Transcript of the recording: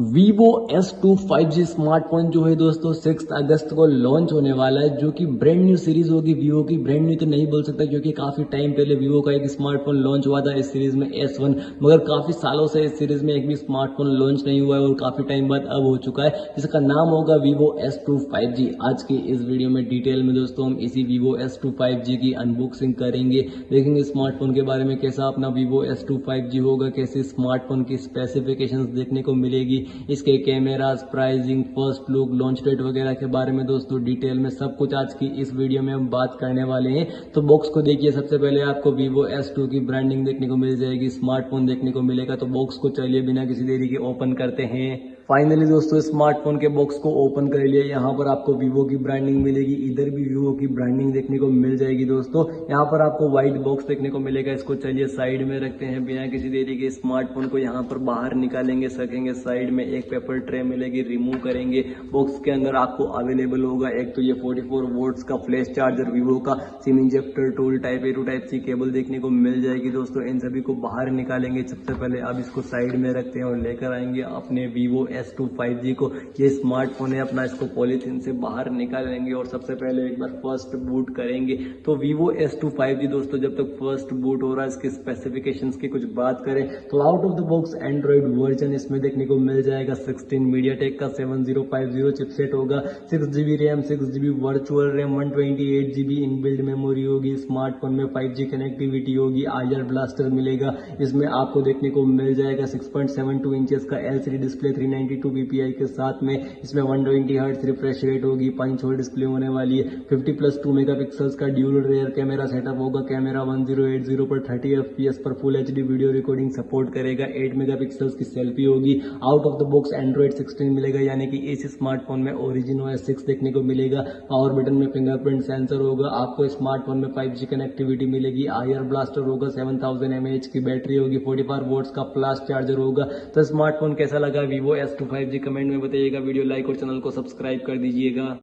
Vivo S2 5G smartphone जो है दोस्तों 6 अगस्त को लॉन्च होने वाला है, जो कि ब्रांड न्यू सीरीज होगी वीवो की। ब्रांड न्यू तो नहीं बोल सकता क्योंकि काफी टाइम पहले वीवो का एक स्मार्टफोन लॉन्च हुआ था इस सीरीज में S1, मगर काफी सालों से इस सीरीज में एक भी स्मार्टफोन लॉन्च नहीं हुआ है और काफी टाइम बाद अब हो चुका है, जिसका नाम होगा Vivo S2 5G। आज की इस वीडियो में डिटेल में दोस्तों हम इसी Vivo S2 5G की अनबॉक्सिंग करेंगे, देखेंगे स्मार्टफोन के बारे में कैसा अपना Vivo S2 5G होगा, कैसे स्मार्टफोन की स्पेसिफिकेशंस देखने को मिलेगी, इसके cameras, pricing, first look, launch date वगैरह के बारे में दोस्तों डिटेल में सब कुछ आज की इस वीडियो में हम बात करने वाले हैं। तो बॉक्स को देखिए, सबसे पहले आपको Vivo S2 की ब्रांडिंग देखने को मिल जाएगी, स्मार्टफोन देखने को मिलेगा। तो बॉक्स को चलिए बिना किसी देरी के ओपन करते हैं। फाइनली दोस्तों स्मार्टफोन के बॉक्स को ओपन कर लिया। यहाँ पर आपको Vivo की ब्रांडिंग मिलेगी, इधर भी Vivo की ब्रांडिंग देखने को मिल जाएगी दोस्तों। यहाँ पर आपको व्हाइट बॉक्स देखने को मिलेगा, इसको चलिए साइड में रखते हैं बिना किसी देरी के। स्मार्टफोन को यहाँ पर बाहर निकालेंगे, सकेंगे। साइड में एक पेपर ट्रे मिलेगी, रिमूव करेंगे। बॉक्स के अंदर आपको अवेलेबल होगा एक तो ये 44 वोल्ट्स का फ्लैश चार्जर Vivo का, SIM injector tool, type A to type C cable देखने को मिल जाएगी दोस्तों। इन सभी को बाहर निकालेंगे। सबसे पहले अब इसको साइड में रखते हैं और लेकर आएंगे अपने Vivo S2 5G को। ये स्मार्टफोन है अपना, इसको पॉलीथीन से बाहर निकालेंगे और सबसे पहले एक बार फर्स्ट बूट करेंगे। तो Vivo S2 5G दोस्तों जब तक फर्स्ट बूट हो रहा है, इसके स्पेसिफिकेशंस की कुछ बात करें तो out of the box Android version इसमें देखने को मिल जाएगा 16 मीडियाटेक का 7050 चिपसेट होगा, 6GB RAM, 6GB virtual RAM, 128GB inbuilt memory होगी। स्मार्टफोन में 5G कनेक्टिविटी होगी, IR ब्लास्टर मिलेगा। इसमें आपको देखने को मिल जाएगा 6.72 इंचेस का LCD डिस्प्ले 392 ppi के साथ में। इसमें 120 हर्ट्ज रिफ्रेश रेट होगी, 5 डिस्प्ले होने वाली है। 50+2 मेगापिक्सल्स का ड्यूल रेयर कैमरा सेटअप होगा। कैमरा 1080 पर 30 fps पर full HD video recording support करेगा। 8 मेगापिक्सल्स की सेल्फी होगी। Out of the box Android 16 मिलेगा, यानी कि इस स्मार्टफोन में Origin OS 6 देखने को मिलेगा। पावर बटन में फिंगरप्रिंट सेंसर होगा। आपको स्मार्टफोन में 5G कनेक्टिविटी मिलेगी। IR ब्लास्टर होगा, 7000 mAh की बैटरी होगी, 45 वोल्ट्स का फास्ट चार्जर होगा। तो स्मार्टफोन कैसा लगा Vivo S2 5G कमेंट में बताइएगा। वीडियो लाइक और चैनल को सब्सक्राइब कर दीजिएगा।